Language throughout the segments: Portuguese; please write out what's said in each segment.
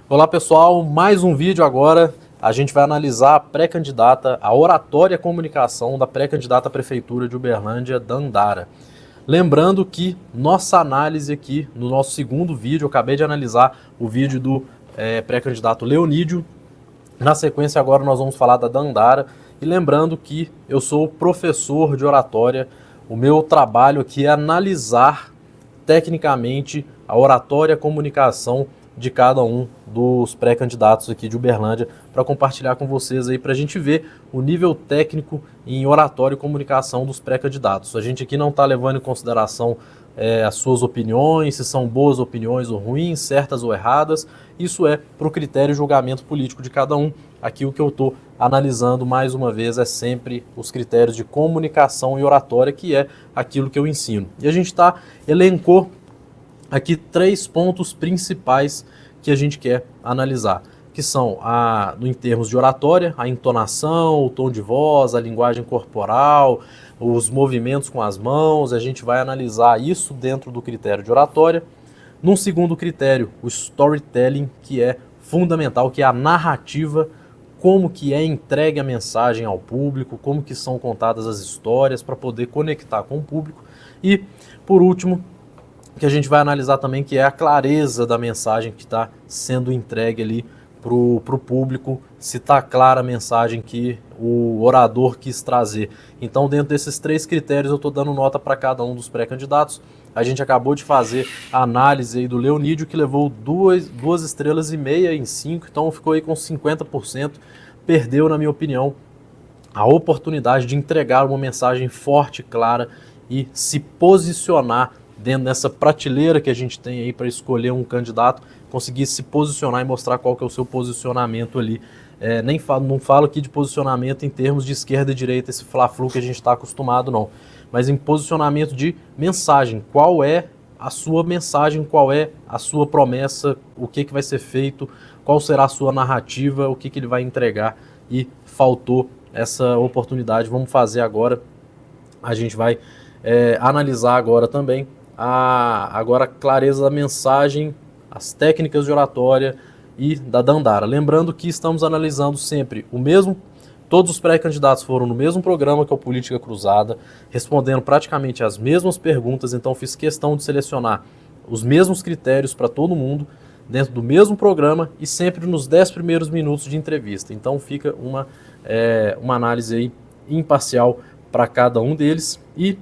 Olá pessoal, mais um vídeo agora. A gente vai analisar a pré-candidata, a oratória e a comunicação da pré-candidata à Prefeitura de Uberlândia, Dandara. Lembrando que nossa análise aqui, no nosso segundo vídeo, eu acabei de analisar o vídeo do pré-candidato Leonídio. Na sequência agora nós vamos falar da Dandara. E lembrando que eu sou professor de oratória, o meu trabalho aqui é analisar tecnicamente a oratória e a comunicação de cada um dos pré-candidatos aqui de Uberlândia para compartilhar com vocês aí, para a gente ver o nível técnico em oratória e comunicação dos pré-candidatos. A gente aqui não está levando em consideração as suas opiniões, se são boas opiniões ou ruins, certas ou erradas. Isso é para o critério e julgamento político de cada um. Aqui o que eu estou analisando mais uma vez é sempre os critérios de comunicação e oratória, que é aquilo que eu ensino. E a gente elencou aqui 3 pontos principais que a gente quer analisar, que são, em termos de oratória, a entonação, o tom de voz, a linguagem corporal, os movimentos com as mãos. A gente vai analisar isso dentro do critério de oratória. Num segundo critério, o storytelling, que é fundamental, que é a narrativa, como que é entregue a mensagem ao público, como que são contadas as histórias para poder conectar com o público. E, por último, que a gente vai analisar também, que é a clareza da mensagem que está sendo entregue ali para o público, se está clara a mensagem que o orador quis trazer. Então, dentro desses 3 critérios, eu estou dando nota para cada um dos pré-candidatos. A gente acabou de fazer a análise aí do Leonídio, que levou 2,5 estrelas em 5, então ficou aí com 50%. Perdeu, na minha opinião, a oportunidade de entregar uma mensagem forte, clara e se posicionar dentro dessa prateleira que a gente tem aí para escolher um candidato, conseguir se posicionar e mostrar qual que é o seu posicionamento ali. Não falo aqui de posicionamento em termos de esquerda e direita, esse fla-flu que a gente está acostumado, não. Mas em posicionamento de mensagem. Qual é a sua mensagem, qual é a sua promessa, o que vai ser feito, qual será a sua narrativa, o que ele vai entregar. E faltou essa oportunidade. Vamos fazer agora. A gente vai analisar agora também agora a clareza da mensagem, as técnicas de oratória e da Dandara. Lembrando que estamos analisando sempre o mesmo, todos os pré-candidatos foram no mesmo programa que é o Política Cruzada, respondendo praticamente as mesmas perguntas, então fiz questão de selecionar os mesmos critérios para todo mundo, dentro do mesmo programa e sempre nos 10 primeiros minutos de entrevista. Então fica uma análise aí imparcial para cada um deles. E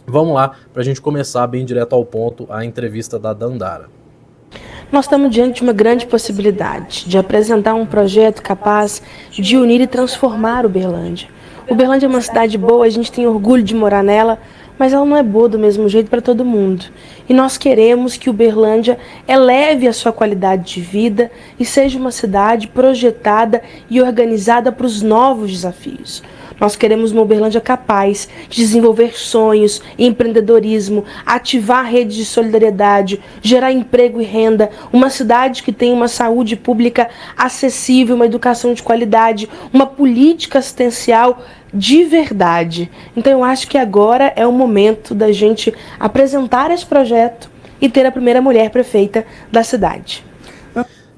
vamos lá, para a gente começar bem direto ao ponto, a entrevista da Dandara. Nós estamos diante de uma grande possibilidade de apresentar um projeto capaz de unir e transformar Uberlândia. Uberlândia é uma cidade boa, a gente tem orgulho de morar nela, mas ela não é boa do mesmo jeito para todo mundo. E nós queremos que Uberlândia eleve a sua qualidade de vida e seja uma cidade projetada e organizada para os novos desafios. Nós queremos uma Uberlândia capaz de desenvolver sonhos, empreendedorismo, ativar redes de solidariedade, gerar emprego e renda, uma cidade que tenha uma saúde pública acessível, uma educação de qualidade, uma política assistencial de verdade. Então eu acho que agora é o momento da gente apresentar esse projeto e ter a primeira mulher prefeita da cidade.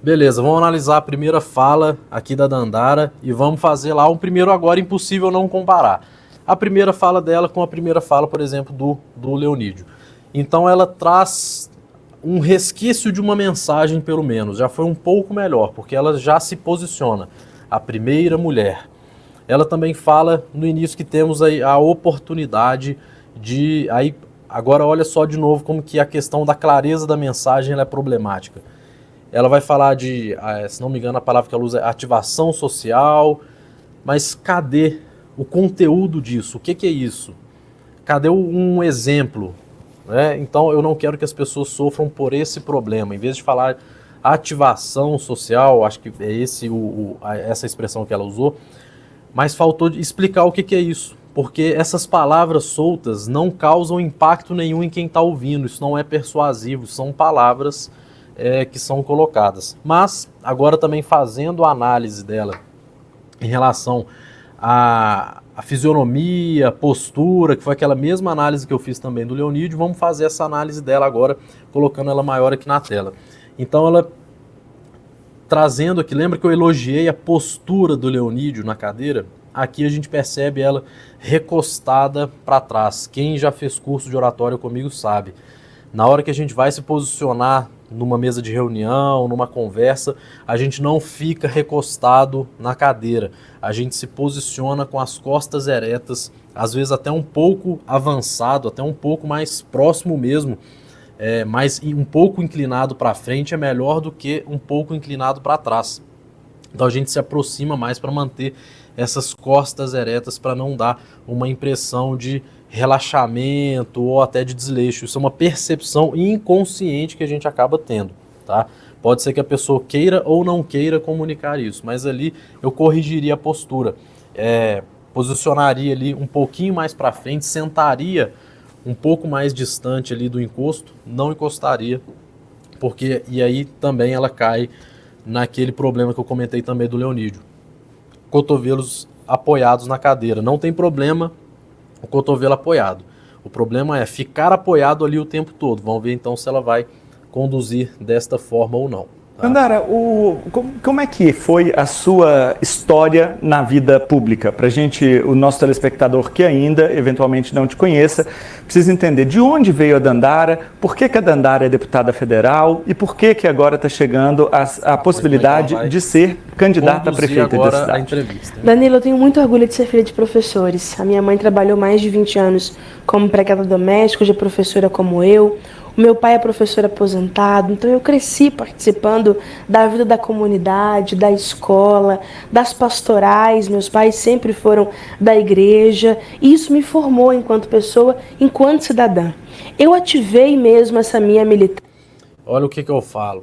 Beleza, vamos analisar a primeira fala aqui da Dandara e vamos fazer lá um primeiro agora, impossível não comparar a primeira fala dela com a primeira fala, por exemplo, do Leonídio. Então ela traz um resquício de uma mensagem, pelo menos, já foi um pouco melhor, porque ela já se posiciona, a primeira mulher. Ela também fala no início que temos aí a oportunidade de... Agora olha só de novo como que a questão da clareza da mensagem ela é problemática. Ela vai falar de, se não me engano, a palavra que ela usa é ativação social, mas cadê o conteúdo disso? O que é isso? Cadê um exemplo? Então eu não quero que as pessoas sofram por esse problema. Em vez de falar ativação social, acho que é essa expressão que ela usou, mas faltou explicar o que é isso. Porque essas palavras soltas não causam impacto nenhum em quem está ouvindo, isso não é persuasivo, são palavras que são colocadas. Mas agora também fazendo a análise dela em relação à fisionomia, postura, que foi aquela mesma análise que eu fiz também do Leonídio, vamos fazer essa análise dela agora, colocando ela maior aqui na tela. Então ela trazendo aqui, lembra que eu elogiei a postura do Leonídio na cadeira? Aqui a gente percebe ela recostada para trás. Quem já fez curso de oratória comigo sabe. Na hora que a gente vai se posicionar numa mesa de reunião, numa conversa, a gente não fica recostado na cadeira. A gente se posiciona com as costas eretas, às vezes até um pouco avançado, até um pouco mais próximo mesmo, mas um pouco inclinado para frente é melhor do que um pouco inclinado para trás. Então a gente se aproxima mais para manter essas costas eretas, para não dar uma impressão de relaxamento ou até de desleixo. Isso é uma percepção inconsciente que a gente acaba tendo, tá? Pode ser que a pessoa queira ou não queira comunicar isso, mas ali eu corrigiria a postura, posicionaria ali um pouquinho mais para frente, sentaria um pouco mais distante ali do encosto, não encostaria, porque e aí também ela cai naquele problema que eu comentei também do Leonídio. Cotovelos apoiados na cadeira. Não tem problema o cotovelo apoiado. O problema é ficar apoiado ali o tempo todo. Vamos ver então se ela vai conduzir desta forma ou não. Tá? Dandara, como é que foi a sua história na vida pública? Para o nosso telespectador que ainda eventualmente não te conheça, precisa entender de onde veio a Dandara, por que a Dandara é deputada federal e por que agora está chegando a possibilidade de ser candidata a prefeita da cidade. A entrevista. Danilo, eu tenho muito orgulho de ser filha de professores. A minha mãe trabalhou mais de 20 anos como empregada doméstica, hoje é professora como eu. O meu pai é professor aposentado, então eu cresci participando da vida da comunidade, da escola, das pastorais. Meus pais sempre foram da igreja e isso me formou enquanto pessoa, enquanto cidadã. Eu ativei mesmo essa minha militância. Olha o que eu falo,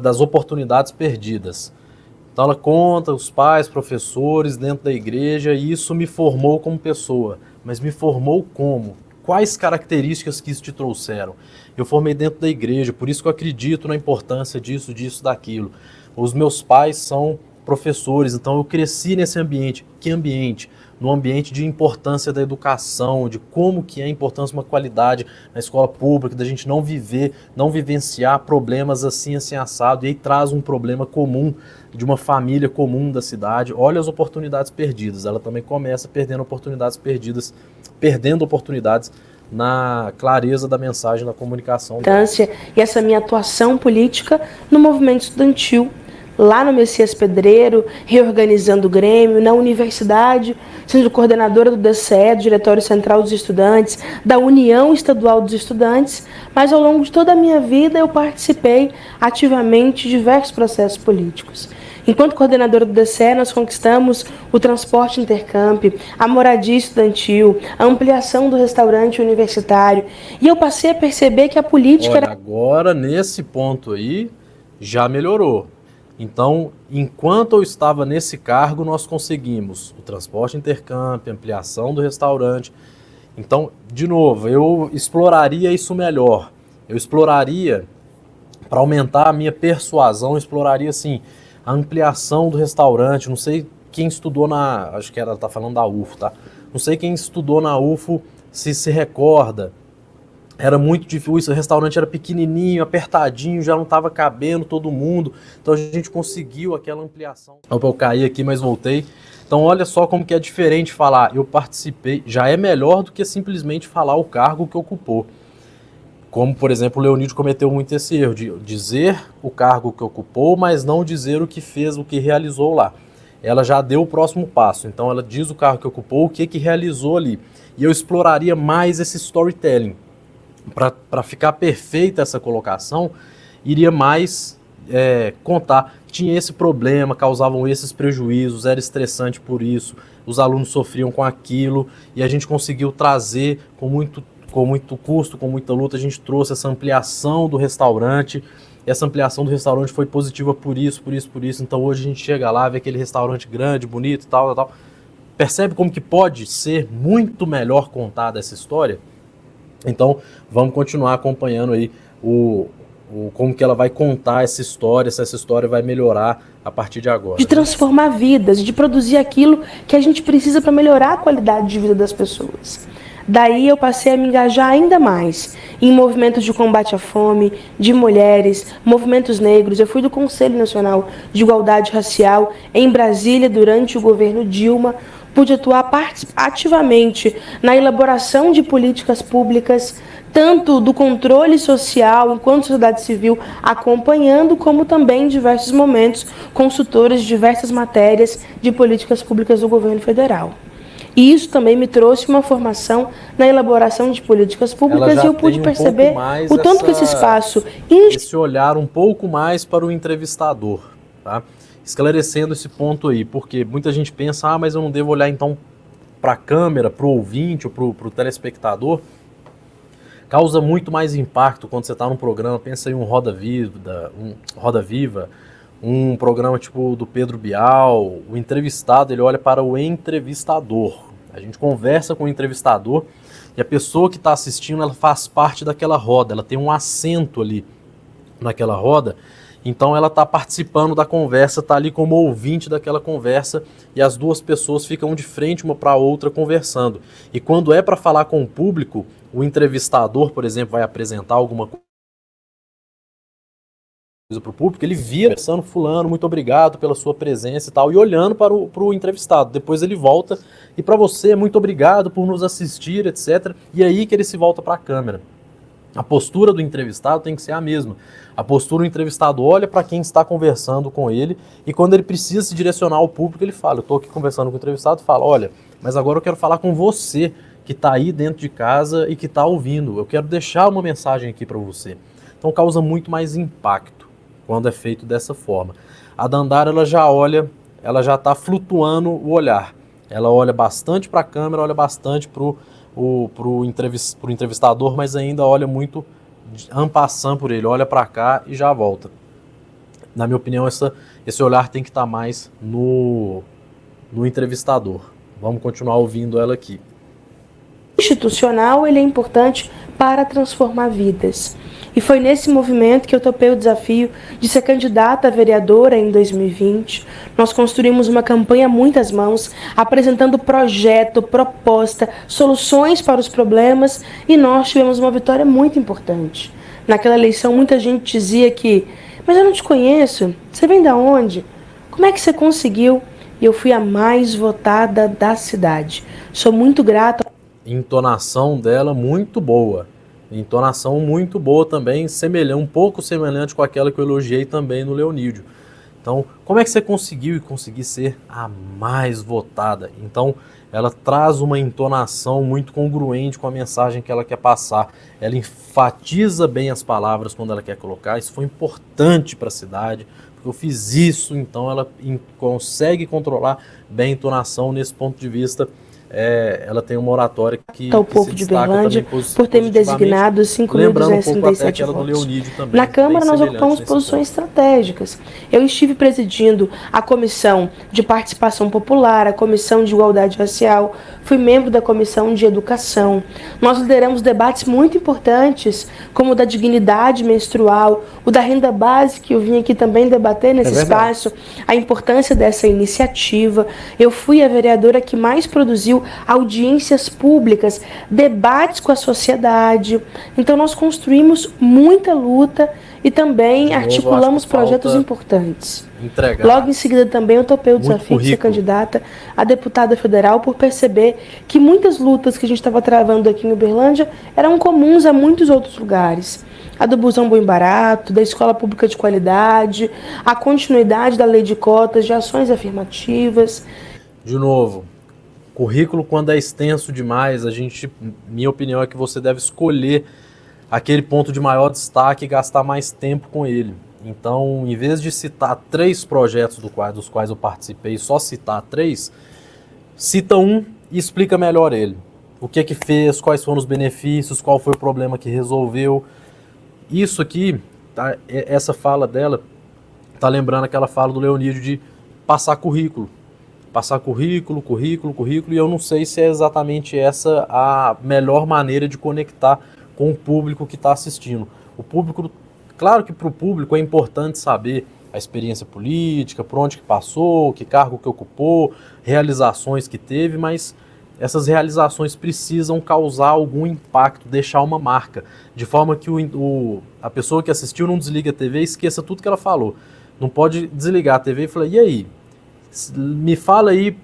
das oportunidades perdidas. Então ela conta os pais, professores dentro da igreja e isso me formou como pessoa. Mas me formou como? Quais características que isso te trouxeram? Eu formei dentro da igreja, por isso que eu acredito na importância disso, daquilo. Os meus pais são professores, então eu cresci nesse ambiente. Que ambiente? No ambiente de importância da educação, de como que é a importância de uma qualidade na escola pública, da gente não vivenciar problemas assim assado, e aí traz um problema comum, de uma família comum da cidade. Olha as oportunidades perdidas, ela também começa perdendo oportunidades na clareza da mensagem, da comunicação. E essa minha atuação política no movimento estudantil, lá no Messias Pedreiro, reorganizando o Grêmio, na universidade, sendo coordenadora do DCE, do Diretório Central dos Estudantes, da União Estadual dos Estudantes, mas ao longo de toda a minha vida eu participei ativamente de diversos processos políticos. Enquanto coordenadora do DCE, nós conquistamos o transporte intercamp, a moradia estudantil, a ampliação do restaurante universitário, e eu passei a perceber que a política era... Agora, nesse ponto aí, já melhorou. Então, enquanto eu estava nesse cargo, nós conseguimos o transporte intercâmbio, ampliação do restaurante. Então, de novo, eu exploraria isso melhor. Eu exploraria, para aumentar a minha persuasão, eu exploraria, assim, a ampliação do restaurante. Não sei quem estudou acho que ela tá falando da UFO, tá? Não sei quem estudou na UFO se recorda. Era muito difícil, o restaurante era pequenininho, apertadinho, já não estava cabendo todo mundo. Então a gente conseguiu aquela ampliação. Opa, eu caí aqui, mas voltei. Então olha só como que é diferente falar, eu participei, já é melhor do que simplesmente falar o cargo que ocupou. Como, por exemplo, o Leonídio cometeu muito esse erro, de dizer o cargo que ocupou, mas não dizer o que fez, o que realizou lá. Ela já deu o próximo passo, então ela diz o cargo que ocupou, o que realizou ali. E eu exploraria mais esse storytelling. Para ficar perfeita essa colocação, iria mais contar, tinha esse problema, causavam esses prejuízos, era estressante por isso, os alunos sofriam com aquilo, e a gente conseguiu trazer com muito custo, com muita luta, a gente trouxe essa ampliação do restaurante. Essa ampliação do restaurante foi positiva por isso, então hoje a gente chega lá, vê aquele restaurante grande, bonito e tal. Percebe como que pode ser muito melhor contada essa história? Então, vamos continuar acompanhando aí como que ela vai contar essa história, se essa história vai melhorar a partir de agora. De transformar vidas, de produzir aquilo que a gente precisa para melhorar a qualidade de vida das pessoas. Daí eu passei a me engajar ainda mais em movimentos de combate à fome, de mulheres, movimentos negros. Eu fui do Conselho Nacional de Igualdade Racial em Brasília durante o governo Dilma. Pude atuar ativamente na elaboração de políticas públicas, tanto do controle social, enquanto sociedade civil acompanhando, como também em diversos momentos consultora de diversas matérias de políticas públicas do governo federal. E isso também me trouxe uma formação na elaboração de políticas públicas e eu pude perceber o tanto que esse espaço... Esse olhar um pouco mais para o entrevistador, tá? Esclarecendo esse ponto aí, porque muita gente pensa, mas eu não devo olhar então para a câmera, para o ouvinte ou para o telespectador. Causa muito mais impacto quando você está num programa, pensa em um Roda Viva, um programa tipo do Pedro Bial. O entrevistado, ele olha para o entrevistador. A gente conversa com o entrevistador e a pessoa que está assistindo, ela faz parte daquela roda, ela tem um assento ali naquela roda, então ela está participando da conversa, está ali como ouvinte daquela conversa e as duas pessoas ficam de frente uma para a outra conversando. E quando é para falar com o público, o entrevistador, por exemplo, vai apresentar alguma coisa para o público, ele vira conversando, fulano, muito obrigado pela sua presença e tal, e olhando para o entrevistado. Depois ele volta e para você, muito obrigado por nos assistir, etc. E aí que ele se volta para a câmera. A postura do entrevistado tem que ser a mesma. A postura do entrevistado olha para quem está conversando com ele e quando ele precisa se direcionar ao público, ele fala, eu estou aqui conversando com o entrevistado, fala, olha, mas agora eu quero falar com você que está aí dentro de casa e que está ouvindo. Eu quero deixar uma mensagem aqui para você. Então causa muito mais impacto quando é feito dessa forma. A Dandara, ela já olha, ela já está flutuando o olhar. Ela olha bastante para a câmera, olha bastante para o entrevistador, mas ainda olha muito en passant por ele, olha para cá e já volta. Na minha opinião, esse olhar tem que estar mais no entrevistador. Vamos continuar ouvindo ela aqui. Institucional, ele é importante para transformar vidas. E foi nesse movimento que eu topei o desafio de ser candidata a vereadora em 2020. Nós construímos uma campanha a muitas mãos, apresentando projeto, proposta, soluções para os problemas, e nós tivemos uma vitória muito importante. Naquela eleição, muita gente dizia que, mas eu não te conheço, você vem da onde? Como é que você conseguiu? E eu fui a mais votada da cidade. Sou muito grata. Entonação dela muito boa. Entonação muito boa também, um pouco semelhante com aquela que eu elogiei também no Leonídio. Então, como é que você conseguiu ser a mais votada? Então, ela traz uma entonação muito congruente com a mensagem que ela quer passar. Ela enfatiza bem as palavras quando ela quer colocar. Isso foi importante para a cidade, porque eu fiz isso, então ela consegue controlar bem a entonação nesse ponto de vista. Ela tem uma oratória que o povo de Uberlândia por ter me designado 5.237 votos. Na Câmara nós ocupamos posições estratégicas. Eu estive presidindo a Comissão de Participação Popular, a Comissão de Igualdade Racial, fui membro da Comissão de Educação. Nós lideramos debates muito importantes, como o da dignidade menstrual, o da renda básica, que eu vim aqui também debater nesse espaço, a importância dessa iniciativa. Eu fui a vereadora que mais produziu audiências públicas, debates com a sociedade. Então nós construímos muita luta e também articulamos projetos importantes. Logo em seguida também eu topei o desafio de ser candidata a deputada federal por perceber que muitas lutas que a gente estava travando aqui em Uberlândia eram comuns a muitos outros lugares. A do busão bom e barato, da escola pública de qualidade, a continuidade da lei de cotas, de ações afirmativas. De novo, currículo, quando é extenso demais, minha opinião é que você deve escolher aquele ponto de maior destaque e gastar mais tempo com ele. Então, em vez de citar 3 projetos dos quais eu participei, só citar 3, cita um e explica melhor ele. O que fez, quais foram os benefícios, qual foi o problema que resolveu. Isso aqui, tá, essa fala dela, tá lembrando aquela fala do Leonídio de passar currículo. Passar currículo, e eu não sei se é exatamente essa a melhor maneira de conectar com o público que está assistindo. O público, claro que para o público é importante saber a experiência política, por onde que passou, que cargo que ocupou, realizações que teve, mas essas realizações precisam causar algum impacto, deixar uma marca, de forma que a pessoa que assistiu não desliga a TV e esqueça tudo que ela falou. Não pode desligar a TV e falar, e aí? Me fala aí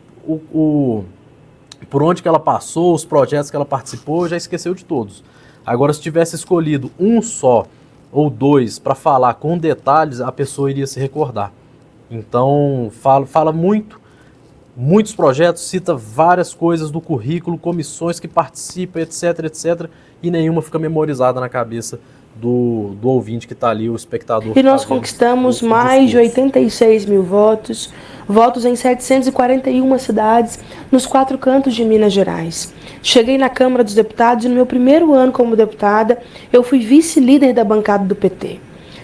por onde que ela passou, os projetos que ela participou, já esqueceu de todos. Agora, se tivesse escolhido um só ou dois para falar com detalhes, a pessoa iria se recordar. Então, fala muitos projetos, cita várias coisas do currículo, comissões que participam, etc, etc, e nenhuma fica memorizada na cabeça do ouvinte que está ali, o espectador. E nós conquistamos mais de 86 mil votos em 741 cidades, nos 4 cantos de Minas Gerais. Cheguei na Câmara dos Deputados e no meu primeiro ano como deputada, eu fui vice-líder da bancada do PT.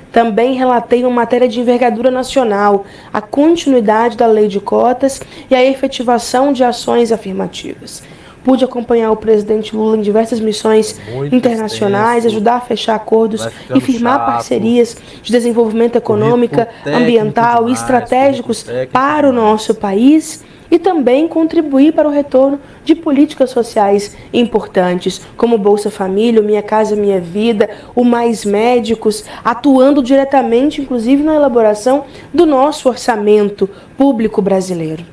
Também relatei uma matéria de envergadura nacional, a continuidade da lei de cotas e a efetivação de ações afirmativas. Pude acompanhar o presidente Lula em diversas missões internacionais, ajudar a fechar acordos e firmar parcerias de desenvolvimento econômico, ambiental e estratégicos para o nosso país e também contribuir para o retorno de políticas sociais importantes, como Bolsa Família, o Minha Casa Minha Vida, o Mais Médicos, atuando diretamente, inclusive, na elaboração do nosso orçamento público brasileiro.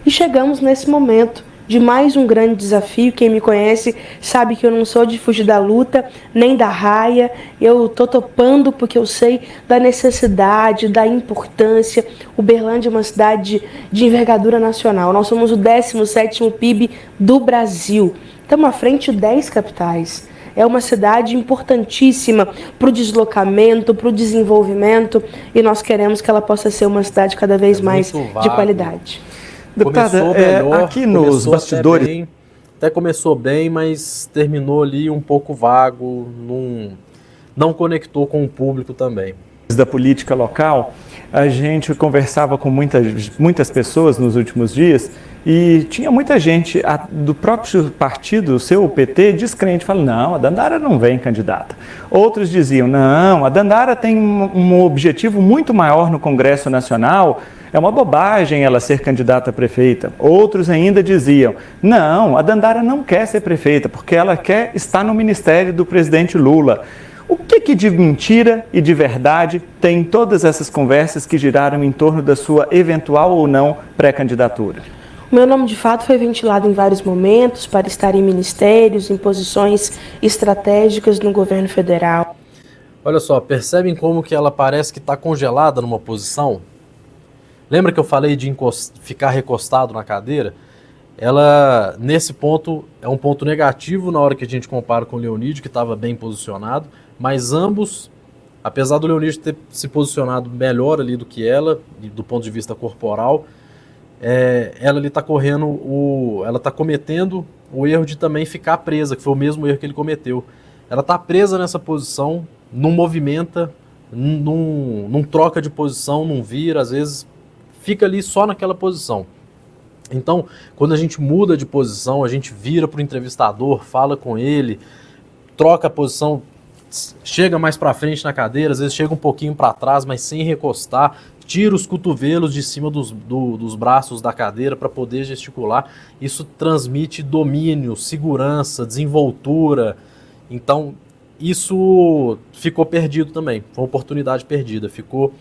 E chegamos nesse momento de mais um grande desafio. Quem me conhece sabe que eu não sou de fugir da luta, nem da raia. Eu estou topando porque eu sei da necessidade, da importância. Uberlândia é uma cidade de envergadura nacional. Nós somos o 17º PIB do Brasil. Estamos à frente de 10 capitais. É uma cidade importantíssima para o deslocamento, para o desenvolvimento, e nós queremos que ela possa ser uma cidade cada vez mais de qualidade. Deputada, aqui nos bastidores até começou bem, mas terminou ali um pouco vago, não conectou com o público também. Da política local, a gente conversava com muitas pessoas nos últimos dias e tinha muita gente do próprio partido, o seu PT, descrente, falando, não, a Dandara não vem candidata. Outros diziam, não, a Dandara tem um objetivo muito maior no Congresso Nacional, é uma bobagem ela ser candidata a prefeita. Outros ainda diziam, não, a Dandara não quer ser prefeita, porque ela quer estar no ministério do presidente Lula. O que de mentira e de verdade tem em todas essas conversas que giraram em torno da sua eventual ou não pré-candidatura? O meu nome, de fato, foi ventilado em vários momentos para estar em ministérios, em posições estratégicas no governo federal. Olha só, percebem como que ela parece que está congelada numa posição? Lembra que eu falei de ficar recostado na cadeira? Ela, nesse ponto, é um ponto negativo na hora que a gente compara com o Leonídio, que estava bem posicionado, mas ambos, apesar do Leonídio ter se posicionado melhor ali do que ela, do ponto de vista corporal, ela ali está ela está cometendo o erro de também ficar presa, que foi o mesmo erro que ele cometeu. Ela está presa nessa posição, não movimenta, não troca de posição, não vira, às vezes fica ali só naquela posição. Então, quando a gente muda de posição, a gente vira para o entrevistador, fala com ele, troca a posição, chega mais para frente na cadeira, às vezes chega um pouquinho para trás, mas sem recostar, tira os cotovelos de cima dos braços da cadeira para poder gesticular. Isso transmite domínio, segurança, desenvoltura. Então, isso ficou perdido também, foi uma oportunidade perdida, ficou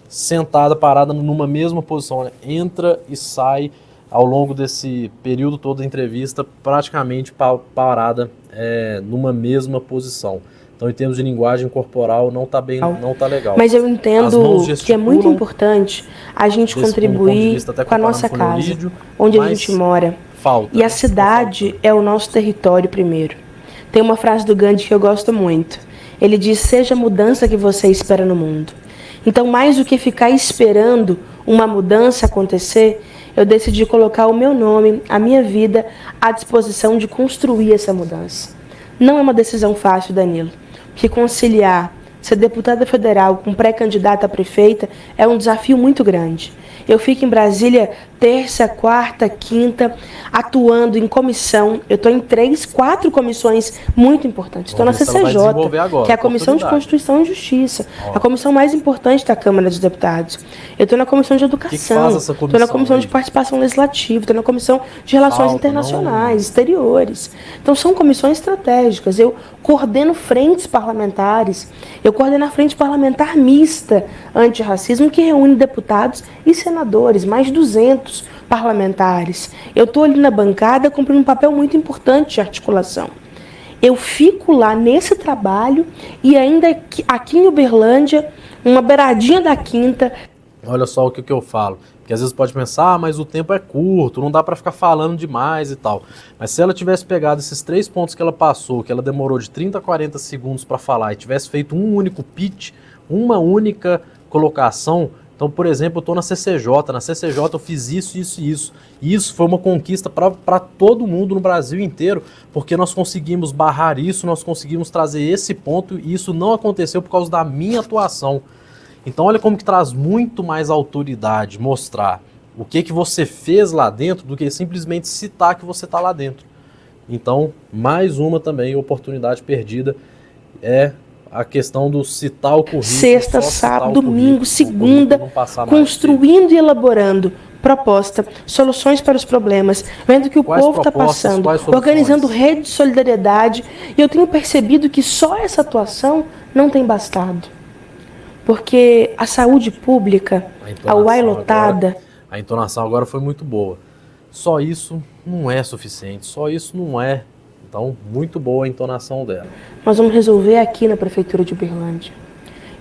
sentada, parada numa mesma posição, entra e sai ao longo desse período todo da entrevista, praticamente parada numa mesma posição. Então, em termos de linguagem corporal, não está legal. Mas eu entendo que é muito importante a gente contribuir com a nossa casa, onde a gente mora. E a cidade é o nosso território primeiro. Tem uma frase do Gandhi que eu gosto muito. Ele diz, seja a mudança que você espera no mundo. Então, mais do que ficar esperando uma mudança acontecer, eu decidi colocar o meu nome, a minha vida, à disposição de construir essa mudança. Não é uma decisão fácil, Danilo, porque conciliar ser deputada federal com pré-candidata a prefeita é um desafio muito grande. Eu fico em Brasília terça, quarta, quinta, atuando em comissão. Eu estou em 3, 4 comissões muito importantes. Estou na CCJ, agora, que é a Comissão de Constituição e Justiça, a comissão mais importante da Câmara dos Deputados. Eu estou na Comissão de Educação, estou na Comissão de Participação Legislativa, estou na Comissão de Relações Internacionais, Exteriores. Então, são comissões estratégicas. Eu coordeno frentes parlamentares, eu coordeno a Frente Parlamentar Mista Antirracismo, que reúne deputados e senadores, mais de 200 parlamentares. Eu estou ali na bancada cumprindo um papel muito importante de articulação. Eu fico lá nesse trabalho e ainda aqui em Uberlândia, uma beiradinha da Quinta. Olha só o que eu falo, porque às vezes pode pensar, mas o tempo é curto, não dá para ficar falando demais e tal. Mas se ela tivesse pegado esses 3 pontos que ela passou, que ela demorou de 30 a 40 segundos para falar, e tivesse feito um único pitch, uma única colocação. Então, por exemplo, eu estou na CCJ eu fiz isso, isso e isso. E isso foi uma conquista para todo mundo no Brasil inteiro, porque nós conseguimos barrar isso, nós conseguimos trazer esse ponto, e isso não aconteceu por causa da minha atuação. Então olha como que traz muito mais autoridade mostrar o que você fez lá dentro do que simplesmente citar que você está lá dentro. Então, mais uma também oportunidade perdida é a questão do citar o currículo. Sexta, sábado, domingo, segunda, construindo e elaborando proposta, soluções para os problemas, vendo que o povo está passando, organizando rede de solidariedade. E eu tenho percebido que só essa atuação não tem bastado. Porque a saúde pública, a UAI lotada... A entonação agora foi muito boa. Só isso não é suficiente, só isso não é. Então, muito boa a entonação dela. Nós vamos resolver aqui na Prefeitura de Uberlândia.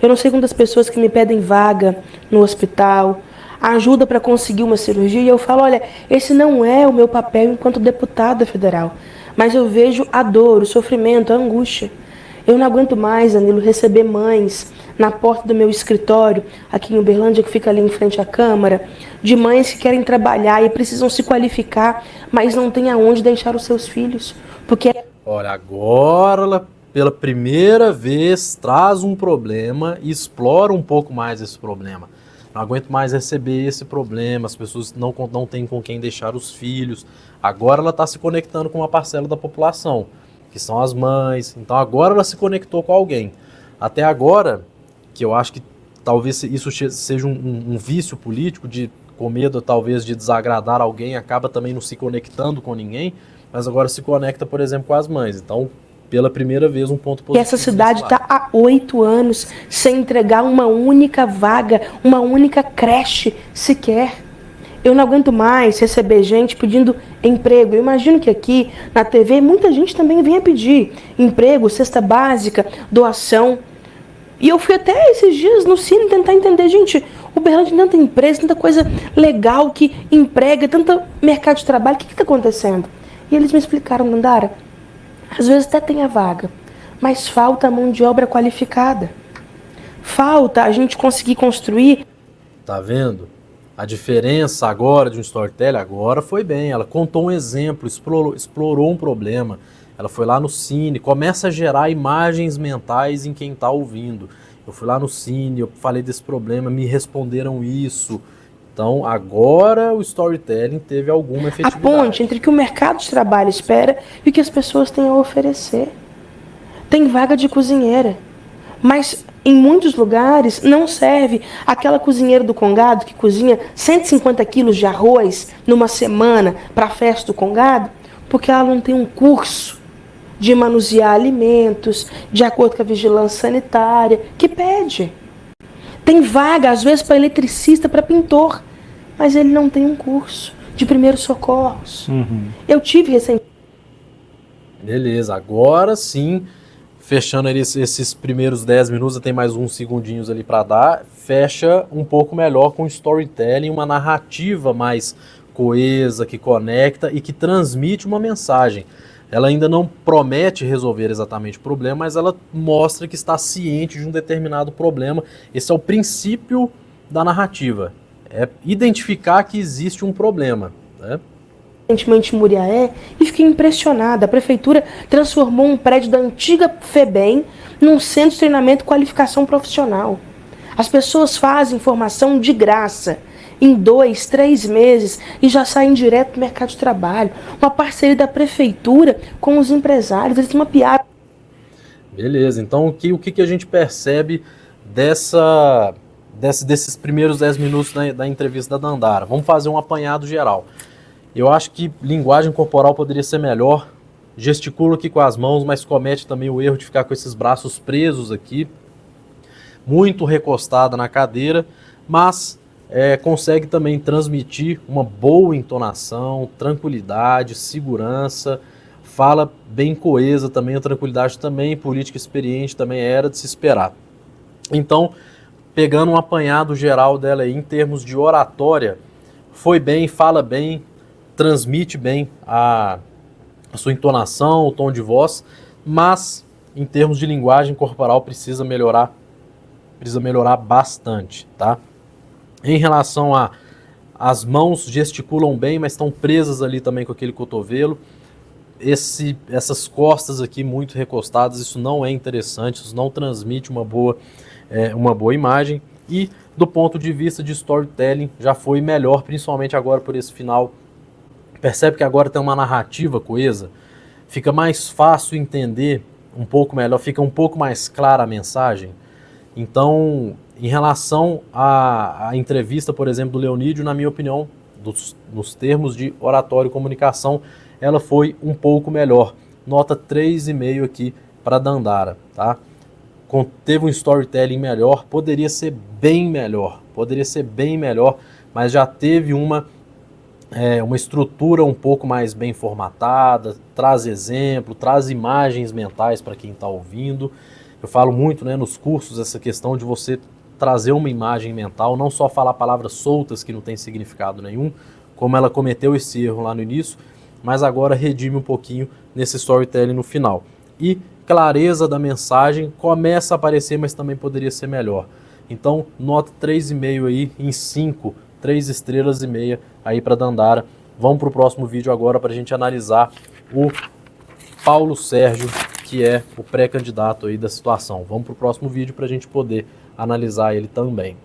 Eu não sei quantas pessoas que me pedem vaga no hospital, ajuda para conseguir uma cirurgia, e eu falo, olha, esse não é o meu papel enquanto deputada federal, mas eu vejo a dor, o sofrimento, a angústia. Eu não aguento mais, Danilo, receber mães na porta do meu escritório, aqui em Uberlândia, que fica ali em frente à Câmara, de mães que querem trabalhar e precisam se qualificar, mas não têm aonde deixar os seus filhos. Porque... Olha, agora ela, pela primeira vez, traz um problema e explora um pouco mais esse problema. Não aguento mais receber esse problema, as pessoas não têm com quem deixar os filhos. Agora ela está se conectando com uma parcela da população, que são as mães. Então agora ela se conectou com alguém. Até agora, que eu acho que talvez isso seja um vício político, com medo talvez de desagradar alguém, acaba também não se conectando com ninguém, mas agora se conecta, por exemplo, com as mães. Então, pela primeira vez, um ponto positivo. E essa cidade está há 8 anos sem entregar uma única vaga, uma única creche sequer. Eu não aguento mais receber gente pedindo emprego. Eu imagino que aqui na TV muita gente também venha pedir emprego, cesta básica, doação. E eu fui até esses dias no Cine tentar entender, gente, Uberlândia tem tanta empresa, tanta coisa legal que emprega, tanto mercado de trabalho, o que está acontecendo? E eles me explicaram, Dandara, às vezes até tem a vaga, mas falta a mão de obra qualificada. Falta a gente conseguir construir. Tá vendo? A diferença agora de um storytelling, agora foi bem. Ela contou um exemplo, explorou um problema. Ela foi lá no Cine, começa a gerar imagens mentais em quem está ouvindo. Eu fui lá no Cine, eu falei desse problema, me responderam isso. Então, agora o storytelling teve alguma efetividade. A ponte entre o que o mercado de trabalho espera e o que as pessoas têm a oferecer. Tem vaga de cozinheira, mas em muitos lugares não serve aquela cozinheira do Congado que cozinha 150 quilos de arroz numa semana para a festa do Congado, porque ela não tem um curso de manusear alimentos, de acordo com a vigilância sanitária, que pede. Tem vaga, às vezes, para eletricista, para pintor, mas ele não tem um curso de primeiros socorros. Eu tive recentemente. Beleza, agora sim, fechando ali esses primeiros 10 minutos, tem mais uns segundinhos ali para dar, fecha um pouco melhor com storytelling, uma narrativa mais coesa, que conecta e que transmite uma mensagem. Ela ainda não promete resolver exatamente o problema, mas ela mostra que está ciente de um determinado problema. Esse é o princípio da narrativa, é identificar que existe um problema, né? Recentemente em Muriaé e fiquei impressionada. A prefeitura transformou um prédio da antiga FEBEM num centro de treinamento e qualificação profissional. As pessoas fazem formação de graça. em 2, 3 meses e já saem direto para o mercado de trabalho. Uma parceria da prefeitura com os empresários, eles mapearam. Beleza, então o que a gente percebe desses primeiros 10 minutos da entrevista da Dandara? Vamos fazer um apanhado geral. Eu acho que linguagem corporal poderia ser melhor, gesticula aqui com as mãos, mas comete também o erro de ficar com esses braços presos aqui, muito recostada na cadeira, mas consegue também transmitir uma boa entonação, tranquilidade, segurança, fala bem coesa também, a tranquilidade também, política experiente também era de se esperar. Então, pegando um apanhado geral dela aí, em termos de oratória, foi bem, fala bem, transmite bem a sua entonação, o tom de voz, mas em termos de linguagem corporal precisa melhorar bastante, tá? Em relação as mãos gesticulam bem, mas estão presas ali também com aquele cotovelo. Essas costas aqui muito recostadas, isso não é interessante, isso não transmite uma boa imagem. E do ponto de vista de storytelling já foi melhor, principalmente agora por esse final. Percebe que agora tem uma narrativa coesa, fica mais fácil entender um pouco melhor, fica um pouco mais clara a mensagem. Então, em relação à entrevista, por exemplo, do Leonídio, na minha opinião, nos termos de oratório e comunicação, ela foi um pouco melhor. Nota 3,5 aqui para Dandara, tá? Teve um storytelling melhor, poderia ser bem melhor, mas já teve uma estrutura um pouco mais bem formatada, traz exemplo, traz imagens mentais para quem está ouvindo. Eu falo muito, né, nos cursos essa questão de você trazer uma imagem mental, não só falar palavras soltas que não tem significado nenhum, como ela cometeu esse erro lá no início, mas agora redime um pouquinho nesse storytelling no final. E clareza da mensagem começa a aparecer, mas também poderia ser melhor. Então, nota 3,5 aí em 5, 3 estrelas e meia aí para Dandara. Vamos para o próximo vídeo agora para a gente analisar o Paulo Sérgio, que é o pré-candidato aí da situação. Vamos para o próximo vídeo para a gente poder analisar ele também.